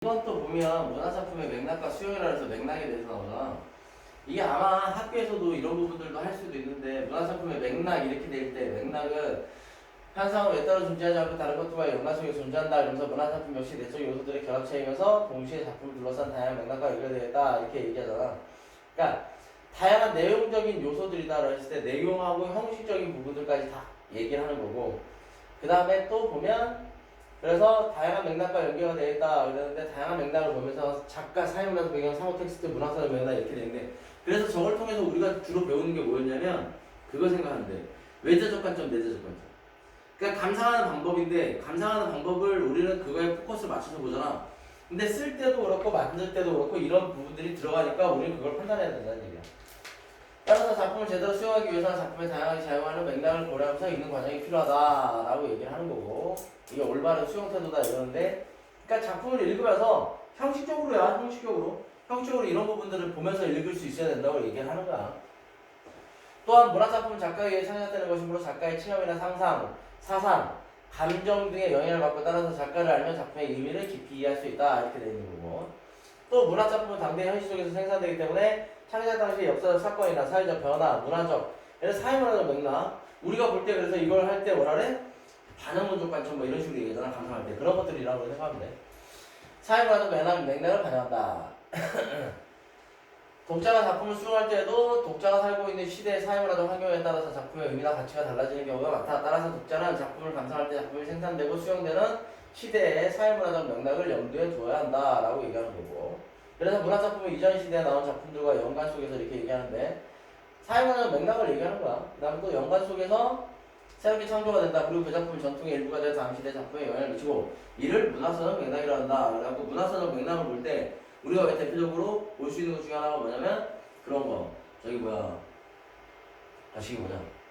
이건 또 보면 문화작품의 맥락과 수용이라 해서 맥락에 대해서 나오잖아. 이게 아마 학교에서도 이런 부분들도 할 수도 있는데 문화작품의 맥락 이렇게 될 때 맥락은 현상은 외따로 존재하지 않고 다른 것들과 연관 속에 존재한다. 이러면서 문화작품 역시 내적 요소들의 결합체이면서 동시에 작품을 둘러싼 다양한 맥락과 연결되어 있다. 이렇게 얘기하잖아. 그러니까 다양한 내용적인 요소들이다라고 했을 때 내용하고 형식적인 부분들까지 다 얘기를 하는 거고, 그 다음에 또 보면 그래서 다양한 맥락과 연결가 되어 있다 그러는데, 다양한 맥락을 보면서 작가, 사회문화적 배경, 사고 텍스트, 문학사적 맥락 이렇게 되는데, 그래서 저걸 통해서 우리가 주로 배우는 게 뭐였냐면 그거 생각하는데, 외자적 관점, 내재적 관점. 그러니까 감상하는 방법인데, 감상하는 방법을 우리는 그거에 포커스를 맞춰서 보잖아. 근데 쓸 때도 그렇고 만들 때도 그렇고 이런 부분들이 들어가니까 우리는 그걸 판단해야 된다는 얘기야. 따라서 작품을 제대로 수용하기 위해서는 작품에 다양하게 사용하는 맥락을 고려하면서 읽는 과정이 필요하다라고 얘기를 하는 거고, 이게 올바른 수용 태도다 이러는데, 그러니까 작품을 읽으면서 형식적으로야, 형식적으로 이런 부분들을 보면서 읽을 수 있어야 된다고 얘기를 하는 거야. 또한 문화작품은 작가에 의해 창작되는 것이므로 작가의 체험이나 상상, 사상, 감정 등의 영향을 받고, 따라서 작가를 알면 작품의 의미를 깊이 이해할 수 있다 이렇게 되어 있는 거고, 또 문화작품은 당대의 현실 속에서 생산되기 때문에 창작 당시의 역사적 사건이나 사회적 변화, 문화적, 그래서 사회문화적 맥락, 우리가 볼 때 그래서 이걸 할 때 뭐라 그래? 반응문적 관점 뭐 이런 식으로 얘기하잖아. 감상할 때 그런 것들이라고 생각하면 돼. 사회문화적 맥락을 반영한다. 독자가 작품을 수용할 때에도 독자가 살고 있는 시대의 사회문화적 환경에 따라서 작품의 의미나 가치가 달라지는 경우가 많다. 따라서 독자는 작품을 감상할 때 작품이 생산되고 수용되는 시대의 사회문화적 맥락을 염두에 두어야 한다라고 얘기하는 거고, 그래서 문화작품은 이전 시대에 나온 작품들과 연관 속에서 이렇게 얘기하는데, 사회문화적 맥락을 얘기하는 거야. 그 다음에 또 연관 속에서 새롭게 창조가 된다. 그리고 그 작품이 전통의 일부가 되어 다음 시대 작품에 영향을 미치고, 이를 문화사적 맥락이라 한다. 그래갖고 문화사적 맥락을 볼 때 우리가 왜 대표적으로 볼 수 있는 것 중에 하나가 뭐냐면 그런 거,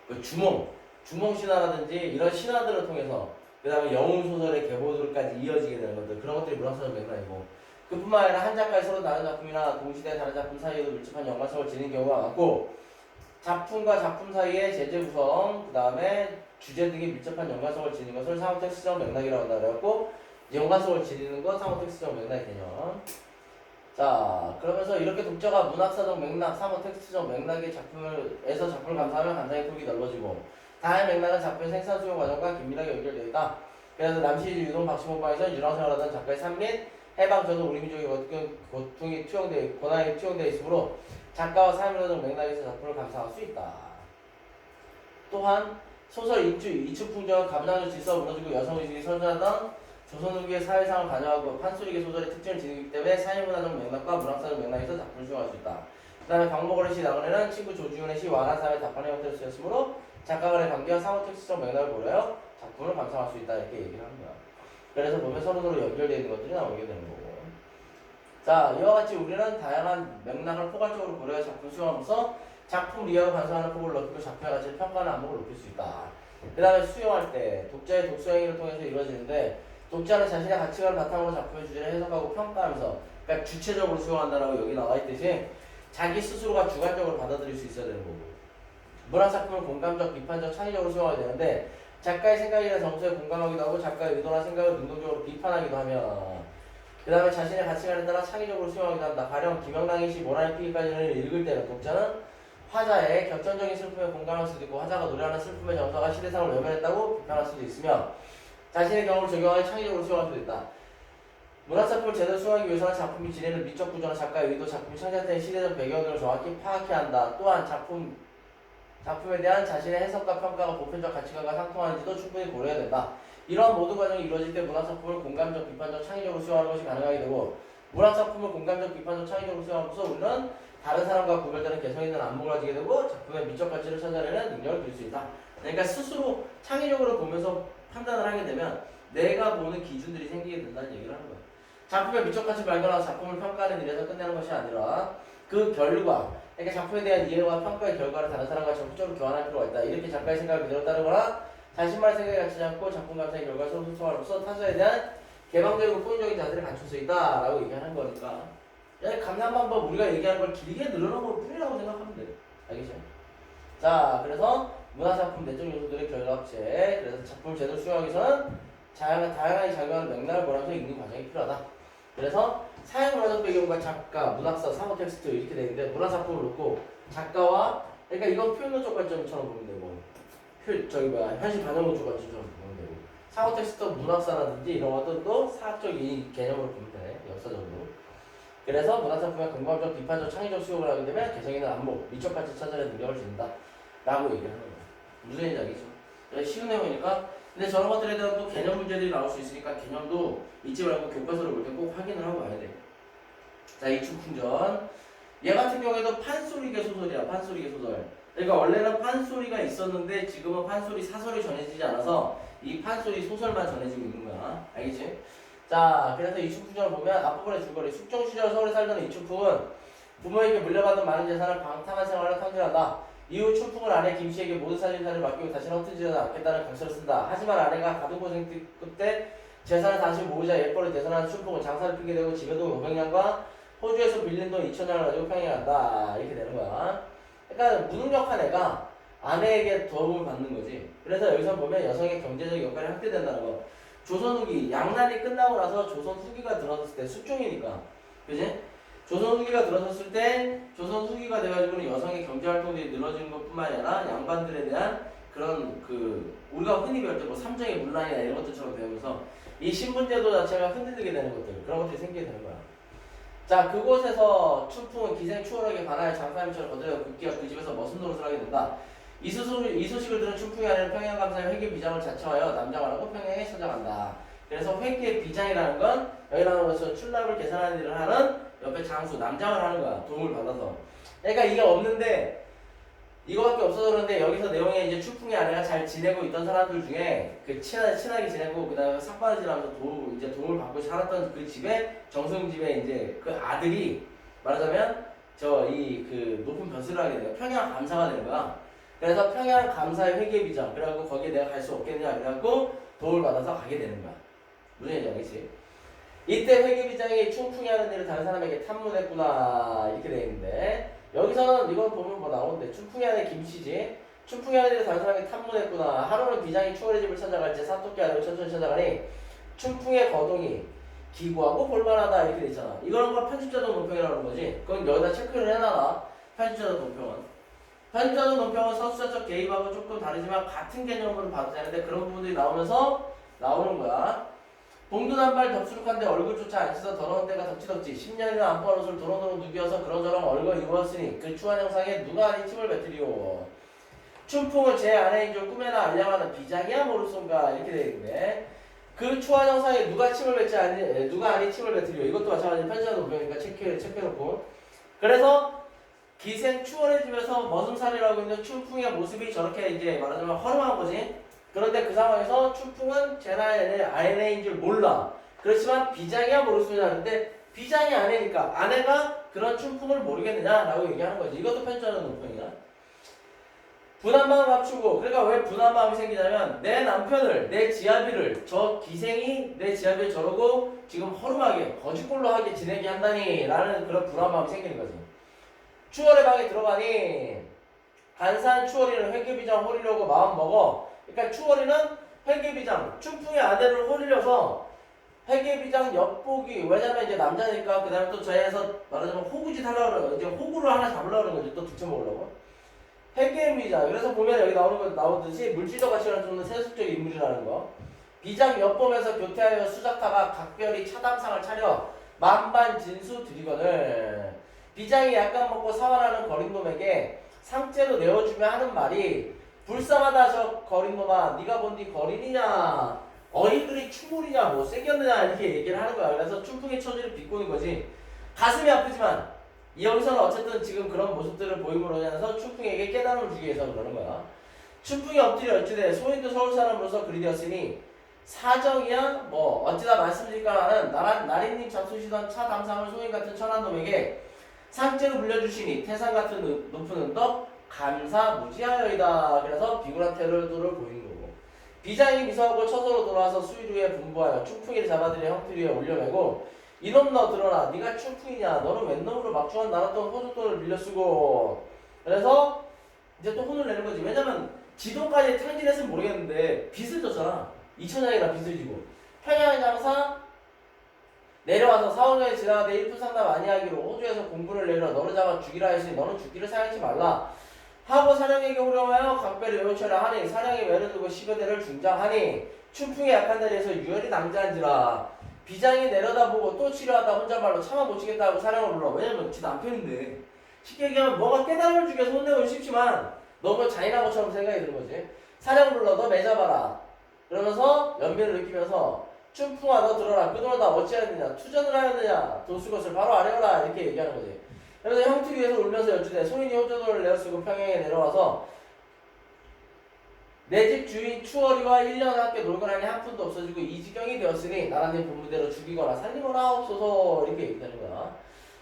그 주몽 신화라든지 이런 신화들을 통해서, 그 다음에 영웅 소설의 계보들까지 이어지게 되는 것들, 그런 것들이 문화사적 맥락이고, 그뿐만 아니라 한 작가의 서로 다른 작품이나 동시대 다른 작품 사이에도 밀접한 연관성을 지닌 경우가 많고, 작품과 작품 사이의 제재 구성, 그 다음에 주제 등이 밀접한 연관성을 지닌 것을 상호텍스트적 맥락이라고 한다. 그래갖고 연관성을 지니는 것 상호텍스트적 맥락 개념. 자, 그러면서 이렇게 독자가 문학사적 맥락, 상호텍스트적 맥락의 작품에서 작품을 감상하면 감상의 폭이 넓어지고, 다양한 맥락은 작품의 생산 수용 과정과 긴밀하게 연결되어 있다. 그래서 남시지 유동 박시몬방에서 유랑생활하던 작가의 삶 및 해방 전후 우리 민족의 고통이 고난이 투영되어 있으므로 작가와 사회문화적 맥락에서 작품을 감상할 수 있다. 또한 소설 이추풍전, 가부장적 질서가 무너지고 여성의식이 선전하던 조선 후기의 사회상을 반영하고 판소리계 소설의 특징을 지니기 때문에 사회문화적 맥락과 문학사적 맥락에서 작품을 수용할 수 있다. 그 다음에 박목월의 시 나그네는 친구 조지훈의 시 완화사회 답판의 형태로 쓰였으므로 작가 간의 관계와 상호텍스트적 맥락을 고려하여 작품을 감상할 수 있다. 이렇게 얘기를 하는 거야. 그래서 보면 서로서로 연결되어 있는 것들이 나오게 되는 거고. 자, 이와 같이 우리는 다양한 맥락을 포괄적으로 고려해 작품 수용하면서 작품 이해와 관상하는 폭을 넓히고 작품의 가치를 평가하는 안목을 높일 수 있다. 그 다음에 수용할 때 독자의 독서 행위를 통해서 이루어지는데, 독자는 자신의 가치관을 바탕으로 작품의 주제를 해석하고 평가하면서, 그러니까 주체적으로 수용한다라고 여기 나와 있듯이 자기 스스로가 주관적으로 받아들일 수 있어야 되는 거고, 문학작품을 공감적, 비판적, 창의적으로 수용하게 되는데, 작가의 생각이나 정서에 공감하기도 하고 작가의 의도나 생각을 능동적으로 비판하기도 하며, 그 다음에 자신의 가치관에 따라 창의적으로 수용하기도 한다. 가령 김영랑의 시 모란의 피기까지를 읽을 때는 독자는 화자의 격전적인 슬픔에 공감할 수도 있고, 화자가 노래하는 슬픔의 정서가 시대상을 외면했다고 비판할 수도 있으며, 자신의 경험을 적용하여 창의적으로 수용할 수도 있다. 문학작품을 제대로 수용하기 위해서는 작품이 지니는 미적 구조나 작가의 의도, 작품이 창작된 시대적 배경 등을 정확히 파악해야 한다. 또한 작품에 대한 자신의 해석과 평가가 보편적 가치관과 상통하는지도 충분히 고려해야 된다. 이러한 모든 과정이 이루어질 때 문학작품을 공감적, 비판적, 창의적으로 수용하는 것이 가능하게 되고, 문학작품을 공감적, 비판적, 창의적으로 수용하면서 우리는 다른 사람과 구별되는 개성 있는 안목을 가지게 되고 작품의 미적 가치를 찾아내는 능력을 줄 수 있다. 그러니까 스스로 창의적으로 보면서 판단을 하게 되면 내가 보는 기준들이 생기게 된다는 얘기를 하는 거야. 작품의 미적 가치를 발견하고 작품을 평가하는 일에서 끝내는 것이 아니라 그 결과, 그러니까 작품에 대한 이해와 평가의 결과를 다른 사람과 적극적으로 교환할 필요가 있다. 이렇게 작가의 생각을 그대로 따르거나 자신만의 생각에 갇히지 않고 작품 감상의 결과를 서로 소통함으로써 타자에 대한 개방적이고 포용적인 자세를 갖출 수 있다 라고 얘기하는 거니까, 감상 방법 우리가 얘기하는 걸 길게 늘어놓은 걸 뿐이라고 생각하면 돼. 알겠죠? 자, 그래서 문화작품 내적 요소들의 결합체, 그래서 작품을 제대로 수용하기 위해서는 다양하게 작용하는 맥락을 보면서 읽는 과정이 필요하다. 그래서 사회 문화적 배경과 작가, 문학사, 사고 텍스트 이렇게 돼 있는데 문화작품을 놓고 작가와 그러니까 이건 표현론 조건점처럼 보면 되고 현실 반영론 조건점처럼 보면 되고 사고 텍스트 문학사라든지 이런 것들도 사학적인 개념으로 보면 돼 역사적으로. 그래서 문화작품의 공감적, 비판적, 창의적 수용을 하게 되면 개성있는 안목, 미적가치 찾아내는 능력을 준다 라고 얘기를 하는 거야. 무슨 얘기인지 알겠죠? 쉬운 내용이니까 근데 저런 것들에 대한 또 개념 문제들이 나올 수 있으니까 개념도 잊지 말고 교과서를 볼 때 꼭 확인을 하고 와야 돼. 자, 이충풍전. 얘 같은 경우에도 판소리계 소설이야. 판소리계 소설. 그러니까 원래는 판소리가 있었는데 지금은 판소리 사설이 전해지지 않아서 이 판소리 소설만 전해지고 있는 거야. 알겠지? 자, 그래서 이충풍전을 보면 앞부분의 줄거리. 숙종 시절 서울에 살던 이충풍은 부모에게 물려받은 많은 재산을 방탕한 생활을 탕진한다. 이후 춘풍은 아내 김씨에게 모든 살림살이를 맡기고 다시는 흩어지지 않겠다는 각서를 쓴다. 하지만 아내가 가등고생 끝에 재산을 다시 모으자 예벌을 대선하는 춘풍은 장사를 핑계대고 집에도 500냥과 호주에서 빌린 돈 2,000냥을 가지고 평양에 간다. 이렇게 되는 거야. 그러니까 무능력한 애가 아내에게 도움을 받는 거지. 그래서 여기서 보면 여성의 경제적 역할이 확대된다는 거. 조선 후기, 양난이 끝나고 나서 조선 후기가 들어섰을 때 숙종이니까. 그지? 조선 후기가 들어섰을 때 조선 후기가 돼가지고는 여성의 경제활동들이 늘어지는 것뿐만 아니라 양반들에 대한 그런 우리가 흔히 배울 때 뭐 삼정의 문란이나 이런 것들처럼 배우면서 이 신분제도 자체가 흔들리게 되는 것들 그런 것들이 생기게 되는 거야. 자, 그곳에서 춘풍은 기생 추월하게 관하여 장사님처럼 거들여 급기야 그 집에서 머슴 노릇을 하게 된다. 이 소식을 들은 춘풍이 아내는 평양감사의 회계 비장을 자처하여 남장하라고 평양에 찾아간다. 그래서 회계 비장이라는 건 여기 나오는 것처럼 출납을 계산하는 일을 하는 옆에 장수, 남장을 하는 거야. 도움을 받아서. 그러니까 이게 없는데 이거밖에 없어서 그런데 여기서 내용에 이제 춘풍의 아내가 잘 지내고 있던 사람들 중에 친하게 지내고 그 다음에 삭바느질하면서 도움을 받고 살았던 그 집에 정승집에 이제 그 아들이 말하자면 높은 벼슬을 하게 돼요. 평양 감사가 되는 거야. 그래서 평양 감사의 회계비장 그래갖고 거기에 내가 갈 수 없겠냐 그래갖고 도움을 받아서 가게 되는 거야. 무슨 얘기인지 알겠지? 이때 회계비장이 춘풍이 하는 일을 다른 사람에게 탐문했구나 이렇게 되어 있는데 여기서는 이건 보면 뭐 나오는데 춘풍이 하는 김씨지 춘풍이 하는 일을 다른 사람에게 탐문했구나. 하루는 비장이 추월의 집을 찾아갈지 사토끼 아래로 천천히 찾아가니 춘풍의 거동이 기구하고 볼만하다 이렇게 돼 있잖아. 이거는 뭐 편집자도 논평이라고 하는 거지. 그건 여기다 체크를 해놔라. 편집자도 논평은 편집자도 논평은 서술자적 개입하고 조금 다르지만 같은 개념으로 봐도 되는데 그런 부분들이 나오면서 나오는 거야. 봉돈 한 발 덥수룩한데 얼굴조차 안 씻어 더러운 데가 덕지덕지 10년이나 안 뻔한 옷을 도롱도롱 누비어서 그런저런 얼거 입었으니 그 추한 형상에 누가 아니 침을 뱉으리오. 춘풍은 제 아내인 줄 꿈에나 알량하는 비장이야 모르소인가 이렇게 되어있는데 그 추한 형상에 누가 아니 침을 뱉으리오. 이것도 마찬가지로 편지자도 보니까 체크해놓고 그래서 기생 추월의 집에서 머슴살이를 하고 있는 춘풍의 모습이 저렇게 이제 말하자면 허름한 거지. 그런데 그 상황에서 춘풍은 제 아내인 줄 몰라. 그렇지만 비장이야 모를 수 있는데 비장이 아내니까 아내가 그런 춘풍을 모르겠느냐라고 얘기하는 거지. 이것도 편집하는 논평이야. 분한 마음을 감추고 그러니까 왜 분한 마음이 생기냐면 내 남편을 내 지아비를 저 기생이 내 지아비를 저러고 지금 허름하게 거짓골로 하게 지내게 한다니 라는 그런 분한 마음이 생기는 거지. 추월의 방에 들어가니 간사한 추월이는 회계비장 홀리려고 마음 먹어. 그러니까 추월이는 회계비장, 춘풍의 아내를 홀려서 회계비장 엿보기 왜냐면 이제 남자니까 그 다음에 또 저희에서 말하자면 호구짓 하려고 그래요. 이제 호구를 하나 잡으려고 그러는 거지. 또 득점 먹으려고. 회계비장. 그래서 보면 여기 나오듯이 물질적 가치를 주는 세속적 인물이라는 거. 비장 엿보면서 교태하여 수작타가 각별히 차담상을 차려 만반진수 드리거늘. 비장이 약간 먹고 사활하는 거린놈에게 상째로 내어주며 하는 말이 불쌍하다 저 거린놈아 네가 본디 거린이냐 어이들이 추물이냐 뭐 생겼느냐 이렇게 얘기를 하는 거야. 그래서 춘풍의 처지를 비꼬는 거지. 가슴이 아프지만 여기서는 어쨌든 지금 그런 모습들을 보임으로 인해서 춘풍에게 깨달음을 주기 위해서 그러는 거야. 춘풍이 엎드려 어찌돼 소인도 서울 사람으로서 그리 되었으니 사정이야 뭐 어찌다 말씀드릴까 하는 나린님 잡수시던 차 담상을 소인 같은 천한 놈에게 상째로 물려주시니 태산 같은 높은 은덕 감사 무지하여이다. 그래서 비굴한 태도를 보이는 거고 비장이 미소하고 처소로 돌아와서 수일 후에 분부하여 춘풍이를 잡아들여 형틀 위에 올려매고 이놈 너 들어라 네가 춘풍이냐 너는 웬 놈으로 막중한 나눴던 호주돈을 빌려쓰고 그래서 이제 또 혼을 내는 거지. 왜냐면 지돈까지 탕진했으면 모르겠는데 빚을 졌잖아. 2,000냥이나 빚을 지고 평양의 장사 내려와서 4, 5년이 지나가되 일품 상담 아니하기로 호주에서 공부를 내려 너를 잡아 죽이라 했으니 너는 죽기를 사양치 말라 하고 사령에게 호령하여 각별히 외우쳐라 하니 사령이 외를 두고 10여 대를 중장하니 춘풍이 약한 자리에서 유혈이 낭자한지라 비장이 내려다보고 또 치료하다 혼잣말로 차마 못 치겠다 하고 사령을 불러. 왜냐면 지 남편인데 쉽게 얘기하면 뭐가 깨달음을 주기 위해서 혼내고 싶지만 너무 잔인한 것처럼 생각이 드는 거지. 사령을 불러 너 매잡아라 그러면서 연민을 느끼면서 춘풍아 너 들어라 그 돈을 다 어찌하였느냐 투전을 하였느냐 돈 쓰 것을 바로 아뢰어라 이렇게 얘기하는 거지. 그래서 형투기에서 울면서 여쭈되 소인이 호조돈을 내어 쓰고 평양에 내려와서 내 집 주인 추월이와 1년 함께 놀거나니 한 푼도 없어지고 이 지경이 되었으니 나라님 본부대로 죽이거나 살리거나 하옵소서 이렇게 얘기하는 거야.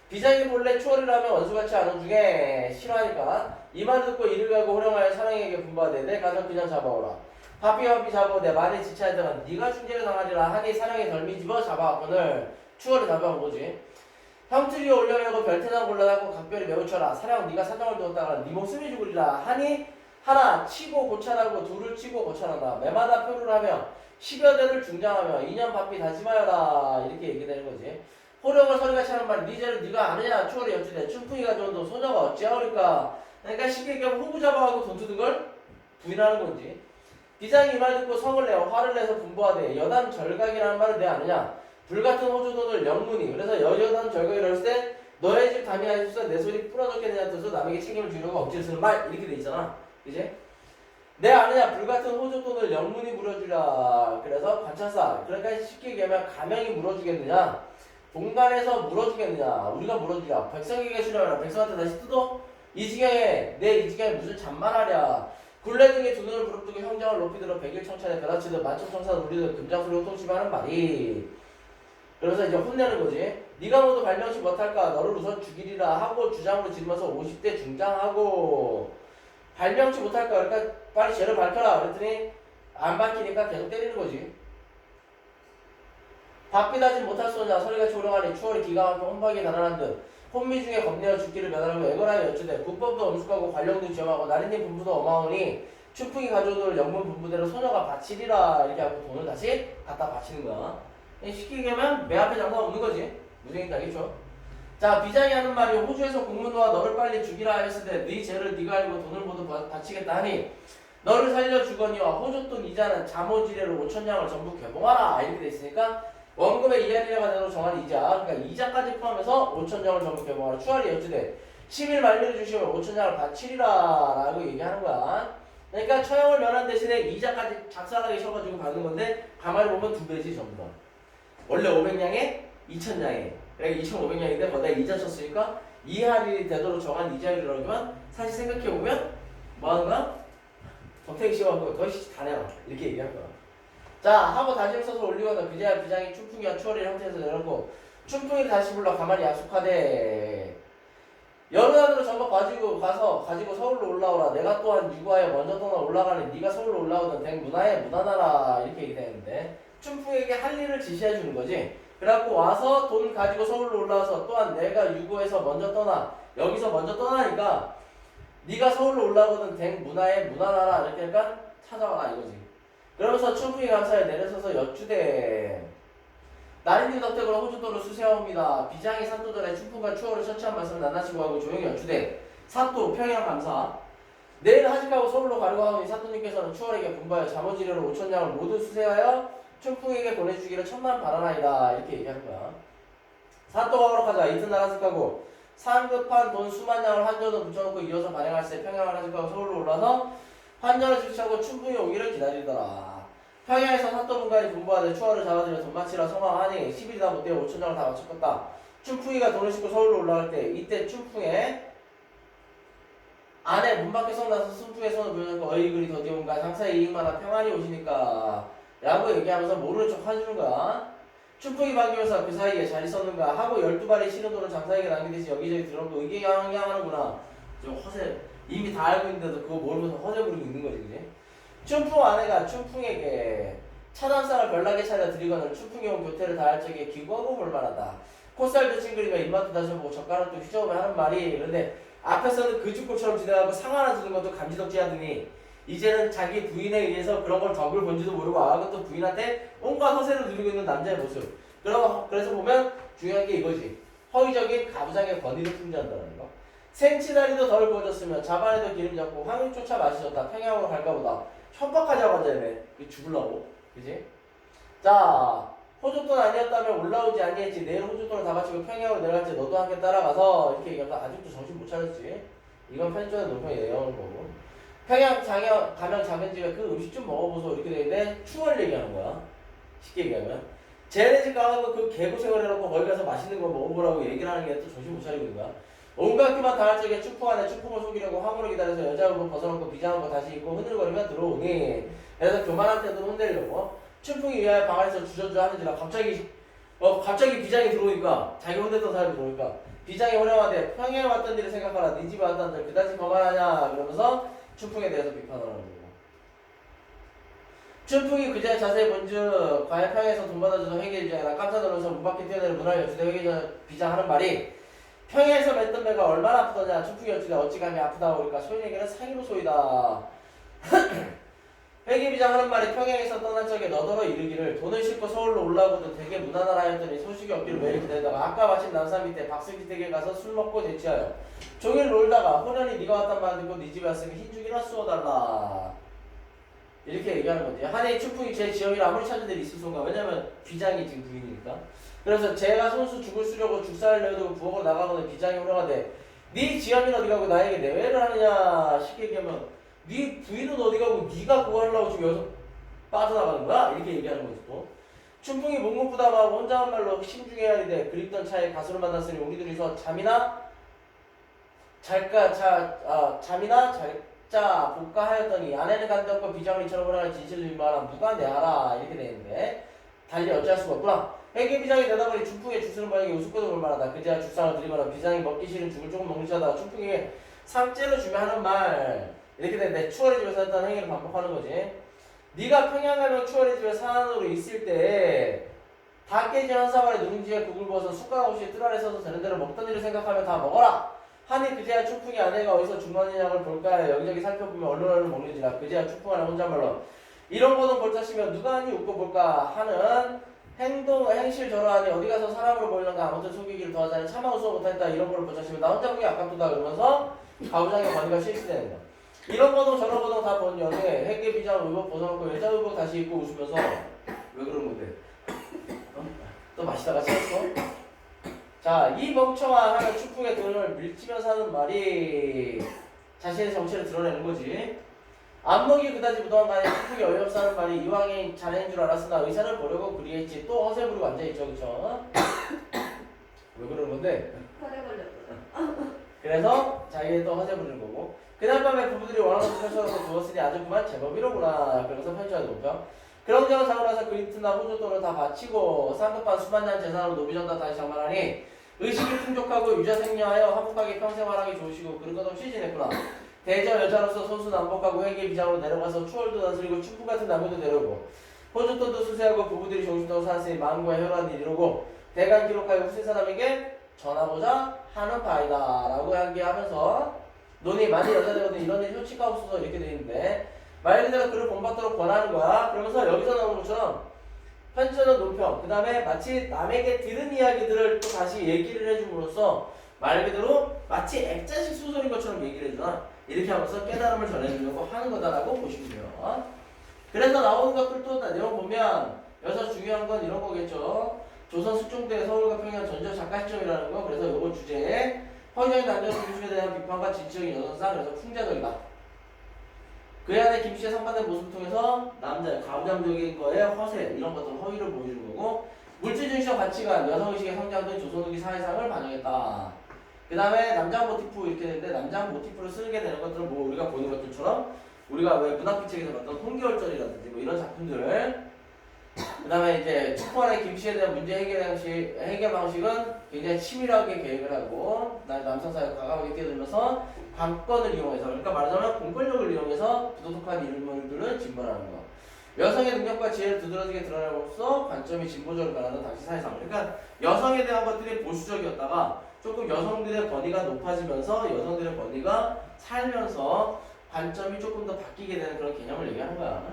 비장이 몰래 추월이라면 원수같이 아는 중에 싫어하니까 이 말 듣고 이를 가고 호령하여 사랑에게 분부하되 내 가서 그냥 잡아오라. 바삐 잡아 내 말에 지체하다가 네가 중재를 당하리라 하니 사랑이 덜미 집어 잡아왔거늘 추월을 잡아온 거지. 형틀이 올려내고 별태장 골라다고 각별히 매우 쳐라. 사랑 네가 사정을 두었다가 네 목숨이 죽으리라 하니 하나 치고 고찰하고 둘을 치고 고찰한다. 매마다 표를 하며 10여 대를 중장하며 2년 바삐 다짐하여라 이렇게 얘기되는 거지. 호령을 서리같이 하는 말 네 죄를 네가 아느냐 추월이 여쭈되 춘풍이가 좋은도 소녀가 어찌하오리까. 그러니까 쉽게 얘기하면 호구 잡아가고 돈 주는 걸 부인하는 건지. 비장이 이 말 듣고 성을 내어 화를 내서 분부하되 여단 절각이라는 말을 내 아느냐. 불같은 호주돈을 영문이 그래서 여여단 절각이라고 했을 때 너의 집 담이 하십시오 내 소리 풀어줬겠느냐 뜻으로 남에게 책임을 주려고 억지로 쓰는 말 이렇게 돼 있잖아. 그지? 내 아느냐 불같은 호주돈을 영문이 물어주랴. 그래서 관찰사 그러니까 쉽게 얘기하면 가명이 물어주겠느냐 동간에서 물어주겠느냐 우리가 물어주랴. 백성에게 수령하라. 백성한테 다시 뜯어 이 지경에 내 이 지경에 무슨 잔말하랴. 굴레 등에 두 눈을 부릅뜨고 형장을 높이 들어 백일 청천에 벼락치듯 만천청산 울리듯 금장소리 호통치며 하는 말이. 그래서 이제 혼내는 거지. 네가 모두 발명치 못할까 너를 우선 죽이리라 하고 주장으로 지르면서 50대 중장하고 발명치 못할까 그러니까 빨리 죄를 밝혀라 그랬더니 안 밝히니까 계속 때리는 거지. 바삐다지 못할 소냐 서리같이 호령하니 추월이 기가 막혀 혼박이 달아난 듯 혼미 중에 겁내어 죽기를 면하고 애걸하여 여쭈되 국법도 엄숙하고 관령도 지엄하고 나린님 분부도 어마하니 춘풍이 가져오는 영문 분부대로 소녀가 바치리라 이렇게 하고 돈을 다시 갖다 바치는 거야. 쉽게 얘기하면 매 앞에 장사 없는 거지. 무생인지 알겠죠? 자 비장이 하는 말이 호주에서 공문도와 너를 빨리 죽이라 하였을 때 네 죄를 네가 알고 돈을 모두 바치겠다 하니 너를 살려 주거니와 호조돈 이자는 자모지례로 5천냥을 전부 개봉하라 이렇게 돼 있으니까 원금의 2할이라가 되도록 정한 이자 그러니까 이자까지 포함해서 5천냥을 전부 개봉하라. 추할이 여쭈되 10일 말미를 주시면 5천냥을 바치리라 라고 얘기하는 거야. 그러니까 처형을 면한 대신에 이자까지 작살나게 쳐가지고 받는 건데 가만히 보면 2배지 전부 다. 원래 500냥에 2,000냥에 그러니까 2,500냥인데 거기다 이자 쳤으니까 2할이 되도록 정한 이자율이라고 하지만 사실 생각해보면 뭐하는 거야? 덕택이 씌워갖고 너희 다 내라 이렇게 얘기할 거야. 자 하고 다짐을 써서 올리거나 그제야 비장이 춘풍이와 추월의 형태에서 내놓고 춘풍이를 다시 불러 가만히 약속하되 여러 안으로 전부 가지고 서울로 올라오라. 내가 또한 유구하여 먼저 떠나 올라가니 네가 서울로 올라오던 댕 문화에 무난하라 이렇게 얘기되는데 춘풍에게 할 일을 지시해 주는 거지. 그래갖고 와서 돈 가지고 서울로 올라와서 또한 내가 유구에서 먼저 떠나 여기서 먼저 떠나니까 네가 서울로 올라오던 댕 문화에 무난하라 이렇게 하니까 찾아와라 이거지. 그러면서 춘풍이 감사에 내려서서 여쭈되 나린님 덕택으로 호주도를 수세하옵니다. 비장이 사또 전에 춘풍과 추월을 처치한 말씀을 낱낱이 구하고 조용히 여쭈되 사또 평양 감사 내일 하직하고 서울로 가려고 하오니 사또님께서는 추월에게 분부하여 잠오지례로 5천냥을 모두 수세하여 춘풍에게 보내주기를 천만 바라나이다 이렇게 얘기하는 거야. 사또가 허락하자 이튿날 하직하고 상급한 돈 수만 냥을 환전으로 붙여놓고 이어서 발행할세 평양을 하직하고 서울로 올라서 환전을 즉시하고 춘풍이 오기를 기다리더라. 평양에서 사또분간이 분부하되 추월을 잡아들여 돈 바치라 성황하니 10일이나 못되어 5천냥을 다 바쳤겠다. 춘풍이가 돈을 싣고 서울로 올라갈 때 이때 춘풍의 아내 문 밖에 성나서 순풍의 손을 보여줬고 어이 그리 더디온가 장사의 이익만한 평안이 오시니까 라고 얘기하면서 모르는 척 해주는 거야. 춘풍이 반기면서 그 사이에 잘 있었는가 하고 12발의 싫은 돈을 장사에게 남기듯이 여기저기 들어오고 의기양양하는구나. 좀 허세 이미 다 알고 있는데도 그거 모르면서 허세 부리고 있는 거지 그지? 춘풍 아내가 춘풍에게 차담상을 별나게 차려 드리거늘 춘풍이 온 교태를 다할 적에 기구하고 볼만하다. 콧살도 찡그리며 입맛도 다셔보고 젓가락도 휘저으며 하는 말이 그런데 앞에서는 그죽골처럼 지내가고 상 하나 주는 것도 감지덕지 하더니 이제는 자기 부인에 의해서 그런 걸 덕을 본지도 모르고 그것도 부인한테 온갖 허세를 누리고 있는 남자의 모습. 그래서 보면 중요한 게 이거지. 허위적인 가부장의 권위를 풍자한다는 거. 생치다리도 덜 구워졌으면 자반에도 기름 잡고 황유조차 맛이 좋다. 평양으로 갈까 보다. 협박하자고 하자네. 죽으려고. 그지? 자, 호주돈 아니었다면 올라오지 아니했지. 내일 호주돈을 다 바치고 평양으로 내려갈지 너도 함께 따라가서 이렇게 얘기하면 아직도 정신 못 차렸지. 이건 편집전에 높은 예언인 거고. 평양 가면 작은 집에 그 음식 좀 먹어보소 이렇게 되는데 추월 얘기하는 거야. 쉽게 얘기하면. 쟤네 집 가서 그 개고생을 해놓고 거기 가서 맛있는 거 먹어보라고 얘기를 하는 게 또 정신 못 차리고 있는 거야. 온갖 기만 당할 적에 축풍 안에 축풍을 속이려고 황후를 기다려서 여자하고 벗어놓고 비장한 거 다시 입고 흐들거리면 들어오니 그래서 교만한 때도 혼내려고 축풍이 위하여 방 안에서 주저주저 하는지라 갑자기 비장이 들어오니까 자기 혼냈던 사람이 들어오니까 비장이 호령하되 평양에 왔던 일을 생각하라 네 집에 왔던 들 그다지 거만하냐 그러면서 춘풍에 대해서 비판을 하는 거고 춘풍이 그제야 자세히 본즉 과연 평양에서 돈 받아줘서 회계비장이라 깜짝 놀라서 문 밖에 뛰어내려 문화를 여쭈대 회계비장하는 말이 평양에서 맺던 배가 얼마나 아프더냐 춘풍이 여쭈대 어찌 감히 아프다고 그러니까 소인에게는 상의로 소이다 회계비장하는 말이 평양에서 떠난 적에 너더러 이르기를 돈을 싣고 서울로 올라오거든 되게 무난하라 하였더니 소식이 없기를 매일 기다리다가 아까 마침 남산 밑에 박승기 댁에 가서 술 먹고 대치하여 종일 놀다가 호련히 네가 왔단 말 듣고 네 집에 왔으니 흰죽이나 쑤어달라 이렇게 얘기하는 거지. 한해 춘풍이 제 지역이를 아무리 찾은 데이 있을 수가 왜냐면 비장이 지금 부인이니까. 그래서 제가 손수 죽을 쓰려고 죽살을 내어두고 부엌으로 나가거든 비장이 호령하되 네 지연이는 어디 가고 나에게 내외를 하느냐 쉽게 얘기하면 네 부인은 어디 가고 네가 그거 하려고 지금 여기서 빠져나가는 거야? 이렇게 얘기하는 거지 또. 춘풍이 묵묵부담하고 혼자 한 말로 심중해야 하는데 그립던 차에 가수를 만났으니 우리 둘이서 잠이나 자 볼까 하였더니 아내는 간데 없고 비장을 이처럼 하는 진실을 말하면 누가 내하라 이렇게 되는데 달리 어찌할 수가 없구나. 회계비장이 대답하니 춘풍의 죽쓰는 모양이 우습고도 볼만하다. 그제야 죽상을 드리거나 비장이 먹기 싫은 죽을 조금 먹는 자다가 춘풍에게 상째로 주며 하는 말 이렇게 되는데 추월의 집에서 했다는 행위를 반복하는 거지. 네가 평양 가면 추월의 집에 사안으로 있을 때 다 깨진 한 사발에 누룽지에 국을 부어서 숟가락 없이 뜰 아래 서서 되는 대로 먹던 일을 생각하며 다 먹어라. 하니 그제야 춘풍이 아내가 어디서 중간이냐를 볼까 여기저기 살펴보며 얼른 먹는지라 그제야 춘풍 안에 혼잣말로 이런 거는 볼자시면 누가 하니 웃고 볼까 하는 행실 저러하니 어디 가서 사람으로 보이는가 아무튼 속이기를 더하자니 차마 웃어 못하겠다 이런 거를 볼자시면 나 혼자 보기 아깝다 그러면서 가부장의 권위가 실시되는 거야. 이런 거도 저런 거도 다 본 연애 회계비장 의복 벗어놓고 여자 의복 다시 입고 웃으면서 왜 그런 건데? 또 마시다가 취했어? 자, 이 멍청아 하는 춘풍의 돈을 밀치면서 하는 말이 자신의 정체를 드러내는 거지. 안목이 그다지 무도한 간에 춘풍이 어이없어 하는 말이 이왕이 자네인 줄 알았으나 의사를 보려고 그리했지. 또 허세 부리고 앉아있죠, 그쵸? 왜 그러는 건데? 허세 걸렸구나. 그래서 자기의 또 허세 부리는 거고. 그날 밤에 부부들이 원하는 펼쳐놓고 두었으니 아주 그만 제법이로구나. 그러면서 펼쳐야 높여. 그런저런 사고 나서 그 이튿날 호주돈을 다 바치고 쌍급한 수만년 재산으로 노비전다 다시 장만하니 의식이 풍족하고 유자생녀하여 화목하게 평생 활하기 좋으시고 그런 것 없이 지냈구나. 대저 여자로서 손수 남복하고 회계비장으로 내려가서 추월도 다스리고 춘풍 같은 남편도 데려오고 호주돈도 수세하고 부부들이 정신도 사았으니 마음과 혈안이 이루고 대간 기록하여 후세 사람에게 전하고자 하는 바이다 라고 이야기하면서 논이 많이 여자되거든 이런 일이 효치가 없어서 이렇게 돼 있는데 말 그대로 그를 본받도록 권하는 거야. 그러면서 여기서 나오는 것처럼 편지는 논평 그 다음에 마치 남에게 들은 이야기들을 또 다시 얘기를 해줌으로써 말 그대로 마치 액자식 소설인 것처럼 얘기를 해주나 이렇게 하면서 깨달음을 전해주려고 하는 거다라고 보시면 돼요. 그래서 나오는 것들도 내용 보면 여기서 중요한 건 이런 거겠죠. 조선 수종대 서울과 평양 전적 작가 시점이라는 거. 그래서 이번 주제에 허위적인 남녀 중심에 대한 비판과 지적인 여성상 그래서 풍자적이다. 그에 한해 김씨의 상반된 모습을 통해서 남자 가부장적인 거에 허세 이런 것들 허위를 보여주는 거고 물질중심적 가치관 여성의식의 성장 등 조선후기 사회상을 반영했다. 그 다음에 남장 모티프 이렇게 되는데 남장 모티프를 쓰게 되는 것들은 뭐 우리가 보는 것들처럼 우리가 왜 문학비책에서 봤던 홍계월전이라든지 뭐 이런 작품들 그 다음에 이제 축구안의 김씨에 대한 문제 해결 방식은 굉장히 치밀하게 계획을 하고 남성사회에 과감하게 뛰어들면서 관건을 이용해서 그러니까 말하자면 공권력을 이용해서 부도덕한 인물들을 진벌하는 거. 여성의 능력과 지혜를 두드러지게 드러내므로써 관점이 진보적으로 변하는 당시 사회상. 그러니까 여성에 대한 것들이 보수적이었다가 조금 여성들의 권위가 높아지면서 여성들의 권위가 살면서 관점이 조금 더 바뀌게 되는 그런 개념을 얘기하는 거야.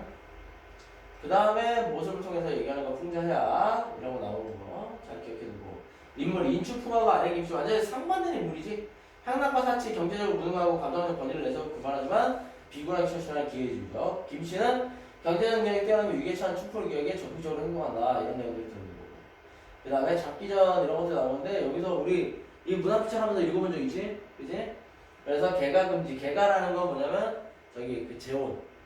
그 다음에 모습을 통해서 얘기하는 거 풍자해야 이런 거 나오는 거 잘 기억해두고 인물 인축풍화가 아래 김씨 완전히 상반된 인물이지. 향락과 사치 경제적으로 무능하고 감정적 권위를 내서 그만하지만 비굴하게 처신하는 기회주의죠. 김씨는 경제적 능력이 뛰어나면 위기에 처한 축포를 기억에 적극적으로 행동한다 이런 내용들이 들는 거고. 그 다음에 잡기전 이런 것들이 나오는데 여기서 우리 이 문화피처 하면서 읽어본 적 있지? 그지? 그래서 개가금지 개가라는 건 뭐냐면 저기 그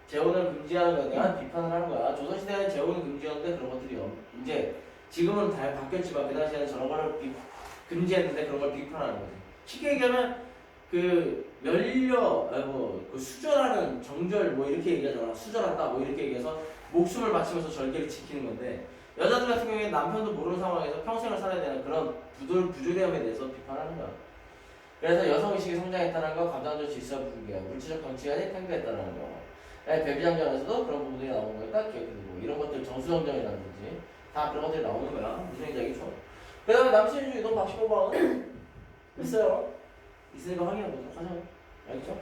재혼을 금지하는 거에 대한 비판을 하는 거야. 조선시대에는 재혼을 금지였는데 그런 것들이 이제 지금은 다 바뀌었지만 그 당시에는 저런 거를 금지했는데 그런 걸 비판하는 거지. 쉽게 얘기하면 그 그 수절하는 정절 뭐 이렇게 얘기하잖아. 수절한다 뭐 이렇게 얘기해서 목숨을 바치면서 절개를 지키는 건데 여자들 같은 경우에 남편도 모르는 상황에서 평생을 살아야 되는 그런 부조리함에 대해서 비판하는 거야. 그래서 여성의식이 성장했다는 거, 감정적 질서 붕괴, 물질적 가치관이 팽배했다는 거. 배비장전에서도 그런 부분들이 나오는 거니까 기억해두고 이런 것들 정수정전이라든지 다 그런 것들이 나오는 거야. 무슨 얘기인지 알겠죠? 그 다음에 남친주의 이동 박시고방은 있어요. 있으니까 확인해 보도록 하죠. 알겠죠?